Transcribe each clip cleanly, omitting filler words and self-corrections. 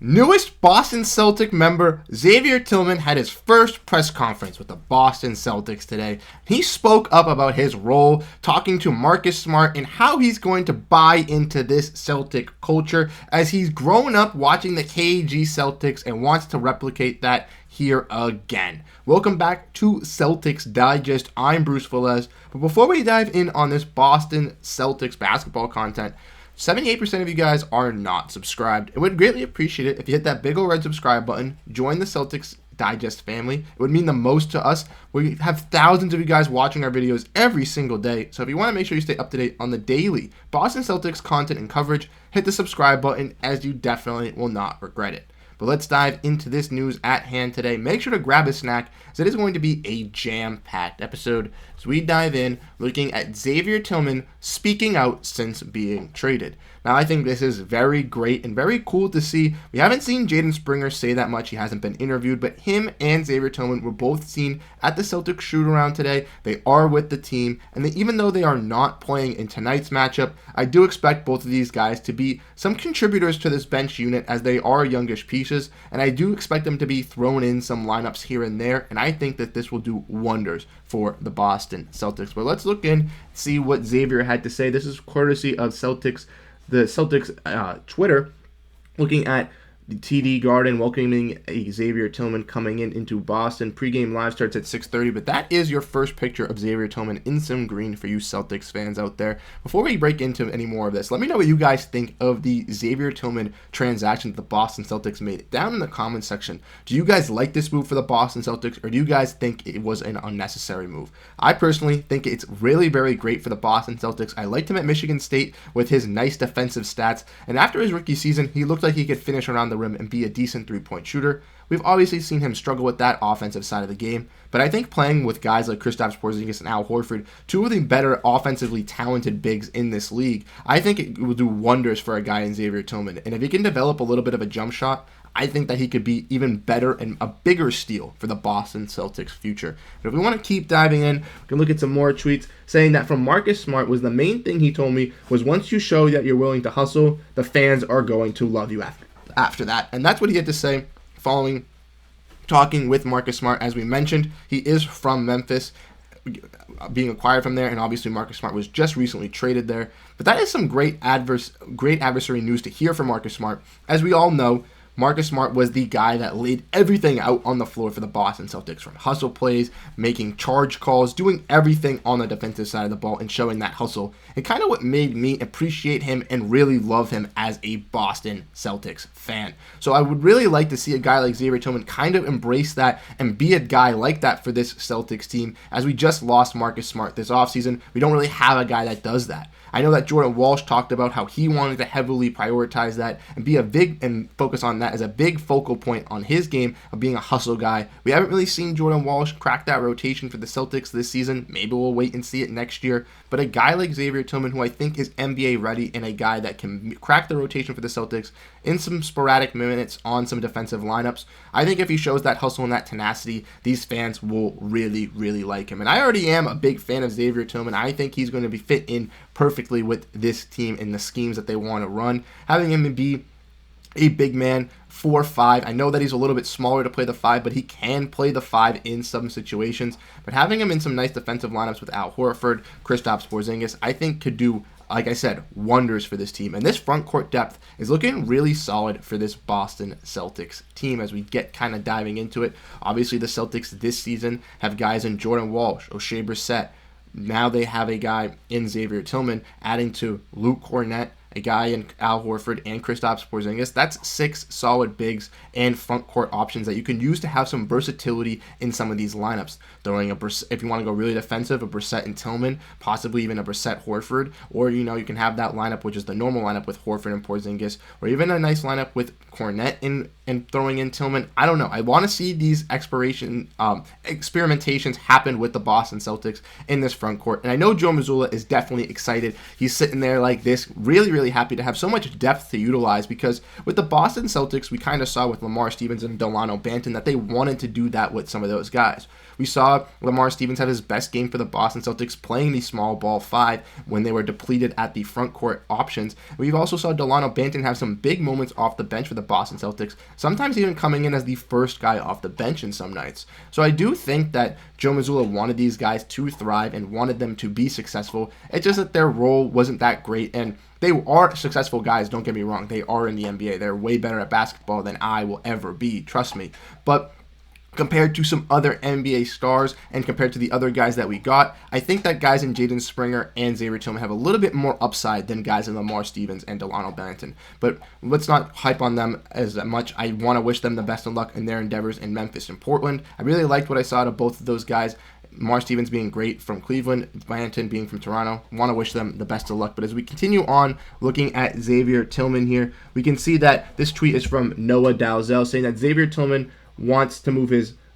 Newest Boston Celtic member Xavier Tillman had his first press conference with the Boston Celtics today. He spoke up about his role, talking to Marcus Smart and how he's going to buy into this Celtic culture as he's grown up watching the KG Celtics and wants to replicate that here again. Welcome back to Celtics Digest. I'm Bruce Veliz. But before we dive in on this Boston Celtics basketball content, 78% of you guys are not subscribed. I would greatly appreciate it if you hit that big old red subscribe button, join the Celtics Digest family. It would mean the most to us. We have thousands of you guys watching our videos every single day, so if you want to make sure you stay up to date on the daily Boston Celtics content and coverage, hit the subscribe button as you definitely will not regret it. But let's dive into this news at hand today. Make sure to grab a snack, as it is going to be a jam-packed episode. So we dive in looking at Xavier Tillman speaking out since being traded. Now, I think this is very great and very cool to see. We haven't seen Jaden Springer say that much. He hasn't been interviewed, but him and Xavier Tillman were both seen at the Celtics shoot-around today. They are with the team, and even though they are not playing in tonight's matchup, I do expect both of these guys to be some contributors to this bench unit, as they are youngish pieces, and I do expect them to be thrown in some lineups here and there, and I think that this will do wonders for the Boston Celtics. But let's look in and see what Xavier had to say. This is courtesy of the Celtics Twitter, looking at the TD Garden, welcoming Xavier Tillman coming into Boston. Pre-game live starts at 6:30, but that is your first picture of Xavier Tillman in some green for you Celtics fans out there. Before we break into any more of this, let me know what you guys think of the Xavier Tillman transaction that the Boston Celtics made down in the comments section. Do you guys like this move for the Boston Celtics, or do you guys think it was an unnecessary move? I personally think it's really very great for the Boston Celtics. I liked him at Michigan State with his nice defensive stats, and after his rookie season, he looked like he could finish around the rim and be a decent three-point shooter. We've obviously seen him struggle with that offensive side of the game, but I think playing with guys like Kristaps, Porzingis, and Al Horford, two of the better offensively talented bigs in this league, I think it will do wonders for a guy in Xavier Tillman. And if he can develop a little bit of a jump shot, I think that he could be even better and a bigger steal for the Boston Celtics' future. But if we want to keep diving in, we can look at some more tweets saying that from Marcus Smart was the main thing he told me was once you show that you're willing to hustle, the fans are going to love you after that. And that's what he had to say following talking with Marcus Smart. As we mentioned, he is from Memphis, being acquired from there, and obviously Marcus Smart was just recently traded there. But that is some great adversary news to hear from Marcus Smart. As we all know, Marcus Smart was the guy that laid everything out on the floor for the Boston Celtics, from hustle plays, making charge calls, doing everything on the defensive side of the ball and showing that hustle. And kind of what made me appreciate him and really love him as a Boston Celtics fan. So I would really like to see a guy like Xavier Tillman kind of embrace that and be a guy like that for this Celtics team, as we just lost Marcus Smart this offseason. We don't really have a guy that does that. I know that Jordan Walsh talked about how he wanted to heavily prioritize that and be a big and focus on that as a big focal point on his game of being a hustle guy. We haven't really seen Jordan Walsh crack that rotation for the Celtics this season. Maybe we'll wait and see it next year. But a guy like Xavier Tillman, who I think is NBA ready and a guy that can crack the rotation for the Celtics in some sporadic minutes on some defensive lineups, I think if he shows that hustle and that tenacity, these fans will really, really like him. And I already am a big fan of Xavier Tillman. I think he's going to be fit in perfectly with this team and the schemes that they want to run. Having him be a big man, 4'5". I know that he's a little bit smaller to play the 5, but he can play the 5 in some situations. But having him in some nice defensive lineups with Al Horford, Kristaps, Porzingis, I think could do, like I said, wonders for this team. And this front court depth is looking really solid for this Boston Celtics team as we get kind of diving into it. Obviously, the Celtics this season have guys in Jordan Walsh, Oshae Brissett. Now they have a guy in Xavier Tillman, adding to Luke Kornet, a guy in Al Horford, and Kristaps Porzingis. That's 6 solid bigs and front court options that you can use to have some versatility in some of these lineups. Throwing if you want to go really defensive, a Brissett and Tillman, possibly even a Brissett Horford, or you can have that lineup which is the normal lineup with Horford and Porzingis, or even a nice lineup with Kornet and throwing in Tillman. I don't know. I want to see these experimentations happen with the Boston Celtics in this front court. And I know Joe Mazzulla is definitely excited. He's sitting there like this, really happy to have so much depth to utilize, because with the Boston Celtics, we kind of saw with Lamar Stevens and Dalano Banton that they wanted to do that with some of those guys. We saw Lamar Stevens have his best game for the Boston Celtics playing the small ball 5 when they were depleted at the front court options. We also saw Dalano Banton have some big moments off the bench for the the Boston Celtics, sometimes even coming in as the first guy off the bench in some nights. So I do think that Joe Mazzulla wanted these guys to thrive and wanted them to be successful. It's just that their role wasn't that great, and they are successful guys, don't get me wrong. They are in the NBA. They're way better at basketball than I will ever be, trust me. But compared to some other NBA stars and compared to the other guys that we got, I think that guys in Jaden Springer and Xavier Tillman have a little bit more upside than guys in Lamar Stevens and Delano Banton. But let's not hype on them as much. I want to wish them the best of luck in their endeavors in Memphis and Portland. I really liked what I saw out of both of those guys. Lamar Stevens being great from Cleveland, Banton being from Toronto. Want to wish them the best of luck. But as we continue on looking at Xavier Tillman here, we can see that this tweet is from Noah Dalzell saying that Xavier Tillman wants to move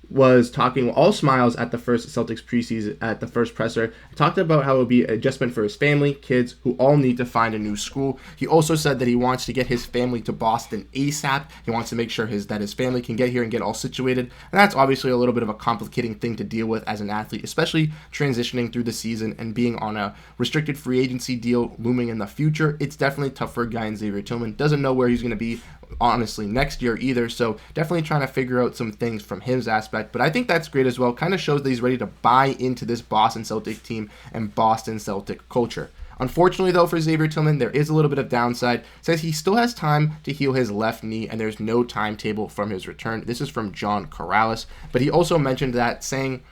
was talking all smiles at the first Celtics preseason at the first presser. Talked about how it would be an adjustment for his family, kids who all need to find a new school. He also said that he wants to get his family to Boston ASAP. He wants to make sure that his family can get here and get all situated. And that's obviously a little bit of a complicating thing to deal with as an athlete, especially transitioning through the season and being on a restricted free agency deal looming in the future. It's definitely tough for a guy in Xavier Tillman. Doesn't know where he's going to be honestly next year either, so definitely trying to figure out some things from his aspect. But I think that's great as well. Kind of shows that he's ready to buy into this Boston Celtic team and Boston Celtic culture. Unfortunately, though, for Xavier Tillman, there is a little bit of downside. Says he still has time to heal his left knee, and there's no timetable from his return. This is from John Corrales, but he also mentioned that, saying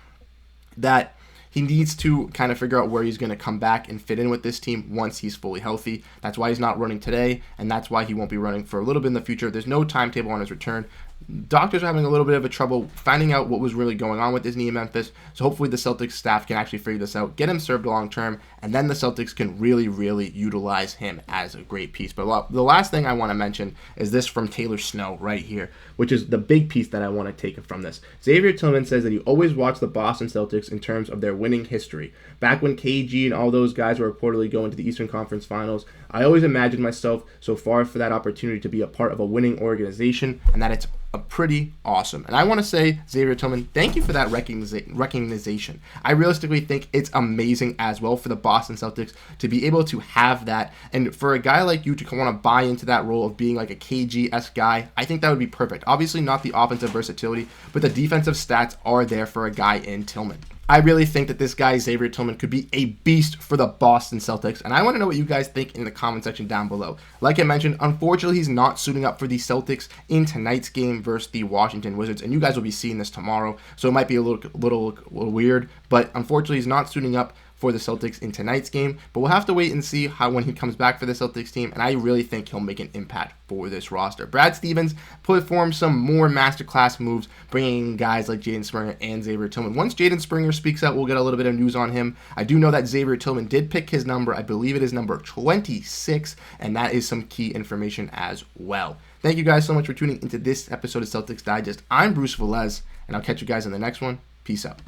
that he needs to kind of figure out where he's going to come back and fit in with this team once he's fully healthy. That's why he's not running today, and that's why he won't be running for a little bit in the future. There's no timetable on his return. Doctors are having a little bit of a trouble finding out what was really going on with his knee in Memphis, so hopefully the Celtics staff can actually figure this out, get him served long term, and then the Celtics can really, really utilize him as a great piece. But the last thing I want to mention is this from Taylor Snow right here, which is the big piece that I want to take from this. Xavier Tillman says that he always watched the Boston Celtics in terms of their winning history. Back when KG and all those guys were reportedly going to the Eastern Conference Finals, I always imagined myself so far for that opportunity to be a part of a winning organization, and that it's pretty awesome. And I want to say, Xavier Tillman, thank you for that recognition. I realistically think it's amazing as well for the Boston Celtics to be able to have that, and for a guy like you to want to buy into that role of being like a KG-esque guy. I think that would be perfect. Obviously not the offensive versatility, but the defensive stats are there for a guy in Tillman. I really think that this guy, Xavier Tillman, could be a beast for the Boston Celtics, and I want to know what you guys think in the comment section down below. Like I mentioned, unfortunately, he's not suiting up for the Celtics in tonight's game versus the Washington Wizards, and you guys will be seeing this tomorrow, so it might be a little weird, but unfortunately, he's not suiting up for the Celtics in tonight's game, but we'll have to wait and see how when he comes back for the Celtics team, and I really think he'll make an impact for this roster. Brad Stevens performed some more masterclass moves, bringing in guys like Jaden Springer and Xavier Tillman. Once Jaden Springer speaks out, we'll get a little bit of news on him. I do know that Xavier Tillman did pick his number. I believe it is number 26, and that is some key information as well. Thank you guys so much for tuning into this episode of Celtics Digest. I'm Bruce Veliz, and I'll catch you guys in the next one. Peace out.